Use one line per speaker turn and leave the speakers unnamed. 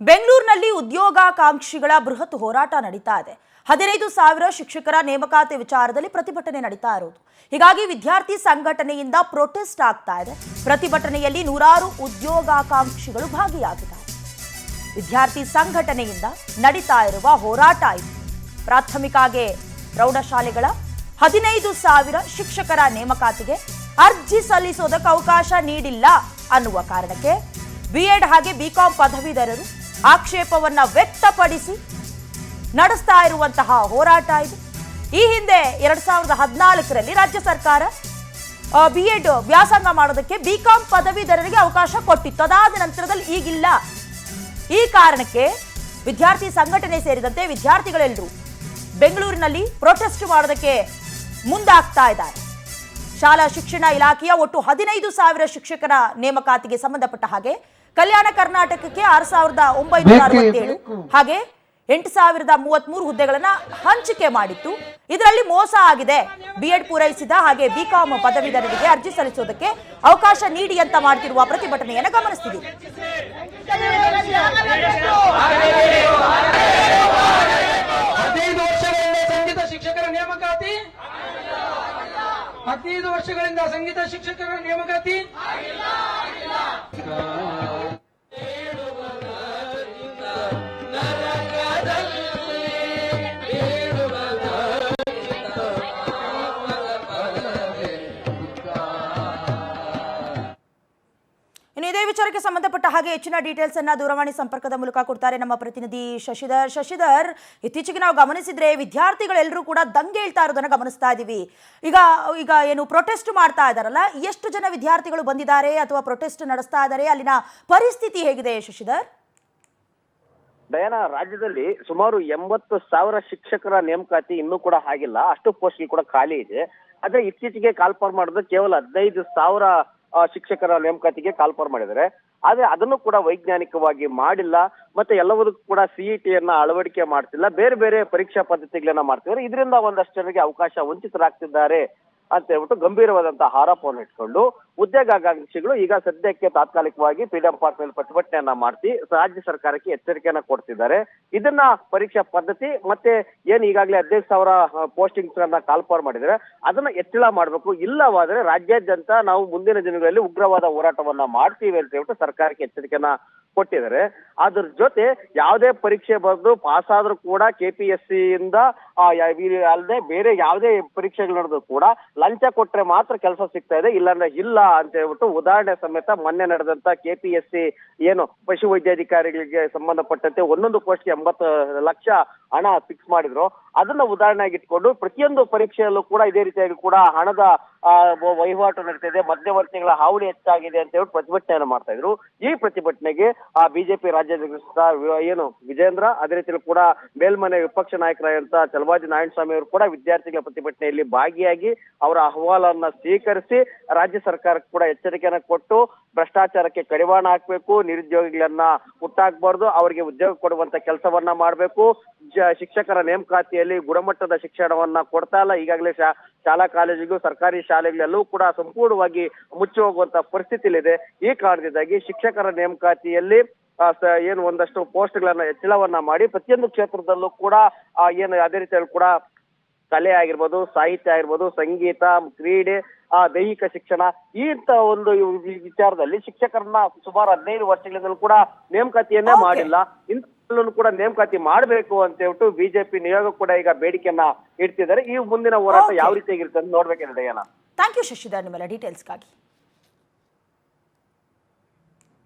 ಬೆಂಗಳೂರಿನಲ್ಲಿ ಉದ್ಯೋಗಾಕಾಂಕ್ಷಿಗಳ ಬೃಹತ್ ಹೋರಾಟ ನಡೀತಾ ಇದೆ. 15,000 ಶಿಕ್ಷಕರ ನೇಮಕಾತಿ ವಿಚಾರದಲ್ಲಿ ಪ್ರತಿಭಟನೆ ನಡೀತಾ ಇರೋದು. ಹೀಗಾಗಿ ವಿದ್ಯಾರ್ಥಿ ಸಂಘಟನೆಯಿಂದ ಪ್ರೊಟೆಸ್ಟ್ ಆಗ್ತಾ ಇದೆ. ಪ್ರತಿಭಟನೆಯಲ್ಲಿ ನೂರಾರು ಉದ್ಯೋಗಾಕಾಂಕ್ಷಿಗಳು ಭಾಗಿಯಾಗಿದ್ದಾರೆ. ವಿದ್ಯಾರ್ಥಿ ಸಂಘಟನೆಯಿಂದ ನಡೀತಾ ಇರುವ ಹೋರಾಟ ಇದು. ಪ್ರಾಥಮಿಕ ಹಾಗೆ ಪ್ರೌಢಶಾಲೆಗಳ 15,000 ಶಿಕ್ಷಕರ ನೇಮಕಾತಿಗೆ ಅರ್ಜಿ ಸಲ್ಲಿಸೋದಕ್ಕೆ ಅವಕಾಶ ನೀಡಿಲ್ಲ ಅನ್ನುವ ಕಾರಣಕ್ಕೆ B.Ed ಹಾಗೆ B.Com ಪದವೀಧರರು ಆಕ್ಷೇಪವನ್ನ ವ್ಯಕ್ತಪಡಿಸಿ ನಡೆಸ್ತಾ ಇರುವಂತಹ ಹೋರಾಟ ಇದು. ಈ ಹಿಂದೆ 2014ರಲ್ಲಿ ರಾಜ್ಯ ಸರ್ಕಾರ B.Ed ವ್ಯಾಸಂಗ ಮಾಡೋದಕ್ಕೆ B.Com ಪದವೀಧರರಿಗೆ ಅವಕಾಶ ಕೊಟ್ಟಿತ್ತು. ಅದಾದ ನಂತರದಲ್ಲಿ ಈಗಿಲ್ಲ. ಈ ಕಾರಣಕ್ಕೆ ವಿದ್ಯಾರ್ಥಿ ಸಂಘಟನೆ ಸೇರಿದಂತೆ ವಿದ್ಯಾರ್ಥಿಗಳೆಲ್ಲರೂ ಬೆಂಗಳೂರಿನಲ್ಲಿ ಪ್ರೊಟೆಸ್ಟ್ ಮಾಡೋದಕ್ಕೆ ಮುಂದಾಗ್ತಾ ಇದ್ದಾರೆ. ಶಾಲಾ ಶಿಕ್ಷಣ ಇಲಾಖೆಯ ಒಟ್ಟು 15,000 ಶಿಕ್ಷಕರ ನೇಮಕಾತಿಗೆ ಸಂಬಂಧಪಟ್ಟ ಹಾಗೆ ಕಲ್ಯಾಣ ಕರ್ನಾಟಕಕ್ಕೆ 6,967 ಹಾಗೆ 8,033 ಹುದ್ದೆಗಳನ್ನ ಹಂಚಿಕೆ ಮಾಡಿತ್ತು. ಇದರಲ್ಲಿ ಮೋಸ ಆಗಿದೆ. B.Ed ಪೂರೈಸಿದ ಹಾಗೆ B.Com ಪದವೀಧರರಿಗೆ ಅರ್ಜಿ ಸಲ್ಲಿಸೋದಕ್ಕೆ ಅವಕಾಶ ನೀಡಿ ಅಂತ ಮಾಡ್ತಿರುವ ಪ್ರತಿಭಟನೆಯನ್ನು ಗಮನಿಸ್ತಿದ್ದೀವಿ.
15 ವರ್ಷಗಳಿಂದ ಸಂಗೀತ ಶಿಕ್ಷಕರ ನೇಮಕಾತಿ
ಇದೇ ವಿಚಾರಕ್ಕೆ ಸಂಬಂಧಪಟ್ಟ ಹಾಗೆ ಹೆಚ್ಚಿನ ಡೀಟೇಲ್ಸ್ ಅನ್ನ ದೂರವಾಣಿ ಸಂಪರ್ಕದ ಮೂಲಕ ಕೊಡ್ತಾರೆ ನಮ್ಮ ಪ್ರತಿನಿಧಿ ಶಶಿಧರ್. ಇತ್ತೀಚೆಗೆ ನಾವು ಗಮನಿಸಿದ್ರೆ ವಿದ್ಯಾರ್ಥಿಗಳೆಲ್ಲರೂ ಕೂಡ ದಂಗೆ ಹೇಳ್ತಾ ಇರೋದನ್ನ ಗಮನಿಸ್ತಾ ಇದೀವಿ. ಈಗ ಏನು ಪ್ರೊಟೆಸ್ಟ್ ಮಾಡ್ತಾ ಇದಾರಲ್ಲ, ಎಷ್ಟು ಜನ ವಿದ್ಯಾರ್ಥಿಗಳು ಬಂದಿದ್ದಾರೆ ಅಥವಾ ಪ್ರೊಟೆಸ್ಟ್ ನಡೆಸ್ತಾ ಇದ್ದಾರೆ? ಅಲ್ಲಿನ ಪರಿಸ್ಥಿತಿ ಹೇಗಿದೆ ಶಶಿಧರ್?
ಡಯಾನ, ರಾಜ್ಯದಲ್ಲಿ ಸುಮಾರು 80,000 ಶಿಕ್ಷಕರ ನೇಮಕಾತಿ ಇನ್ನೂ ಕೂಡ ಆಗಿಲ್ಲ. ಅಷ್ಟು ಪೋಸ್ಟ್ ಕೂಡ ಖಾಲಿ ಇದೆ. ಆದ್ರೆ ಇತ್ತೀಚೆಗೆ ಕಾಲ್ಫಾರ್ ಮಾಡೋದು ಕೇವಲ 15,000 ಶಿಕ್ಷಕರ ನೇಮಕಾತಿಗೆ ಕಾಲ್ಫಾರ್ ಮಾಡಿದ್ದಾರೆ. ಆದ್ರೆ ಅದನ್ನು ಕೂಡ ವೈಜ್ಞಾನಿಕವಾಗಿ ಮಾಡಿಲ್ಲ. ಮತ್ತೆ ಎಲ್ಲವದಕ್ಕೂ ಕೂಡ CET ಅಳವಡಿಕೆ ಮಾಡ್ತಿಲ್ಲ. ಬೇರೆ ಬೇರೆ ಪರೀಕ್ಷಾ ಪದ್ಧತಿಗಳನ್ನ ಮಾಡ್ತಿದ್ದಾರೆ. ಇದರಿಂದ ಒಂದಷ್ಟು ಜನರಿಗೆ ಅವಕಾಶ ವಂಚಿತರಾಗ್ತಿದ್ದಾರೆ ಅಂತ ಹೇಳ್ಬಿಟ್ಟು ಗಂಭೀರವಾದಂತಹ ಆರೋಪವನ್ನು ಇಟ್ಕೊಂಡು ಉದ್ಯೋಗಾಕಾಂಕ್ಷಿಗಳು ಈಗ ಸದ್ಯಕ್ಕೆ ತಾತ್ಕಾಲಿಕವಾಗಿ ಫ್ರೀಡಂ ಪಾರ್ಕ್ ನಲ್ಲಿ ಪ್ರತಿಭಟನೆಯನ್ನ ಮಾಡಿಸಿ ರಾಜ್ಯ ಸರ್ಕಾರಕ್ಕೆ ಎಚ್ಚರಿಕೆಯನ್ನ ಕೊಡ್ತಿದ್ದಾರೆ. ಇದನ್ನ ಪರೀಕ್ಷಾ ಪದ್ಧತಿ ಮತ್ತೆ ಏನ್ ಈಗಾಗಲೇ 15,000 ಪೋಸ್ಟಿಂಗ್ಸ್ ಅನ್ನ ಕಾಲ್ಫಾರ್ ಮಾಡಿದ್ರೆ ಅದನ್ನ ಹೆಚ್ಚಳ ಮಾಡ್ಬೇಕು. ಇಲ್ಲವಾದ್ರೆ ರಾಜ್ಯಾದ್ಯಂತ ನಾವು ಮುಂದಿನ ದಿನಗಳಲ್ಲಿ ಉಗ್ರವಾದ ಹೋರಾಟವನ್ನ ಮಾಡ್ತೀವಿ ಅಂತ ಹೇಳ್ಬಿಟ್ಟು ಸರ್ಕಾರಕ್ಕೆ ಎಚ್ಚರಿಕೆಯನ್ನ ಕೊಟ್ಟಿದ್ದಾರೆ. ಅದ್ರ ಜೊತೆ ಯಾವುದೇ ಪರೀಕ್ಷೆ ಬರೆದು ಪಾಸ್ ಆದ್ರೂ ಕೂಡ KPSC ಇಂದ ಅಲ್ಲದೆ ಬೇರೆ ಯಾವುದೇ ಪರೀಕ್ಷೆಗಳು ನಡೆದ್ರು ಕೂಡ ಲಂಚ ಕೊಟ್ರೆ ಮಾತ್ರ ಕೆಲಸ ಸಿಗ್ತಾ ಇದೆ, ಇಲ್ಲಾಂದ್ರೆ ಇಲ್ಲ ಅಂತ ಹೇಳ್ಬಿಟ್ಟು ಉದಾಹರಣೆ ಸಮೇತ ಮೊನ್ನೆ ನಡೆದಂತ KPSC ಏನು ಪಶು ವೈದ್ಯಾಧಿಕಾರಿಗಳಿಗೆ ಸಂಬಂಧಪಟ್ಟಂತೆ ಒಂದೊಂದು ಪೋಸ್ಟ್ಗೆ 80 ಲಕ್ಷ ಹಣ ಫಿಕ್ಸ್ ಮಾಡಿದ್ರು. ಅದನ್ನ ಉದಾಹರಣೆಯಾಗಿ ಇಟ್ಕೊಂಡು ಪ್ರತಿಯೊಂದು ಪರೀಕ್ಷೆಯಲ್ಲೂ ಕೂಡ ಇದೇ ರೀತಿಯಾಗಿ ಕೂಡ ಹಣದ ವಹಿವಾಟು ನಡೀತಿದೆ, ಮಧ್ಯವರ್ತಿಗಳ ಹಾವಳಿ ಹೆಚ್ಚಾಗಿದೆ ಅಂತ ಹೇಳಿ ಪ್ರತಿಭಟನೆಯನ್ನು ಮಾಡ್ತಾ ಇದ್ರು. ಈ ಪ್ರತಿಭಟನೆಗೆ ಬಿಜೆಪಿ ರಾಜ್ಯಾಧ್ಯಕ್ಷ ಏನು ವಿಜೇಂದ್ರ, ಅದೇ ರೀತಿ ಕೂಡ ಮೇಲ್ಮನೆ ವಿಪಕ್ಷ ನಾಯಕರಾದಂತ ಚಲವಾದಿ ನಾರಾಯಣಸ್ವಾಮಿ ಅವರು ಕೂಡ ವಿದ್ಯಾರ್ಥಿಗಳ ಪ್ರತಿಭಟನೆಯಲ್ಲಿ ಭಾಗಿಯಾಗಿ ಅವರ ಅಹವಾಲನ್ನ ಸ್ವೀಕರಿಸಿ ರಾಜ್ಯ ಸರ್ಕಾರಕ್ಕೆ ಕೂಡ ಎಚ್ಚರಿಕೆಯನ್ನ ಕೊಟ್ಟು ಭ್ರಷ್ಟಾಚಾರಕ್ಕೆ ಕಡಿವಾಣ ಹಾಕ್ಬೇಕು, ನಿರುದ್ಯೋಗಿಗಳನ್ನ ಹುಟ್ಟಾಕ್ಬಾರ್ದು, ಅವರಿಗೆ ಉದ್ಯೋಗ ಕೊಡುವಂತ ಕೆಲಸವನ್ನ ಮಾಡ್ಬೇಕು, ಶಿಕ್ಷಕರ ನೇಮಕಾತಿಯಲ್ಲಿ ಗುಣಮಟ್ಟದ ಶಿಕ್ಷಣವನ್ನ ಕೊಡ್ತಾ ಇಲ್ಲ. ಈಗಾಗಲೇ ಶಾಲಾ ಕಾಲೇಜಿಗೂ ಸರ್ಕಾರಿ ಶಾಲೆಗಳೆಲ್ಲವೂ ಕೂಡ ಸಂಪೂರ್ಣವಾಗಿ ಮುಚ್ಚಿ ಹೋಗುವಂತ ಪರಿಸ್ಥಿತಿಲಿದೆ. ಈ ಕಾರಣದಿಂದಾಗಿ ಶಿಕ್ಷಕರ ನೇಮಕಾತಿಯಲ್ಲಿ ಏನು ಒಂದಷ್ಟು ಪೋಸ್ಟ್ಗಳನ್ನ ಹೆಚ್ಚಳವನ್ನ ಮಾಡಿ ಪ್ರತಿಯೊಂದು ಕ್ಷೇತ್ರದಲ್ಲೂ ಕೂಡ ಏನು ಅದೇ ರೀತಿಯಲ್ಲಿ ಕೂಡ ಕಲೆ ಆಗಿರ್ಬೋದು, ಸಾಹಿತ್ಯ ಆಗಿರ್ಬೋದು, ಸಂಗೀತ, ಕ್ರೀಡೆ, ದೈಹಿಕ ಶಿಕ್ಷಣ ಇಂತ ಒಂದು ವಿಚಾರದಲ್ಲಿ ಶಿಕ್ಷಕರನ್ನ ಸುಮಾರು 15 ವರ್ಷಗಳಿಂದಲೂ ಕೂಡ ನೇಮಕಾತಿಯನ್ನೇ ಮಾಡಿಲ್ಲ. ಇಂಥಲ್ಲೂ ಕೂಡ ನೇಮಕಾತಿ ಮಾಡಬೇಕು ಅಂತ ಹೇಳ್ಬಿಟ್ಟು ಬಿಜೆಪಿ ನಿಯೋಗ ಕೂಡ ಈಗ ಬೇಡಿಕೆಯನ್ನ ಇಡ್ತಿದ್ದಾರೆ. ಈ ಮುಂದಿನ ಹೋರಾಟ ಯಾವ ರೀತಿಯಾಗಿರುತ್ತೆ ಅಂತ ನೋಡ್ಬೇಕೇನು ಡಯಾನ.
ಥ್ಯಾಂಕ್ ಯು ಶಶಿಧರ್ ನಿಮ್ಮೆಲ್ಲ ಡೀಟೇಲ್ಸ್ಗಾಗಿ.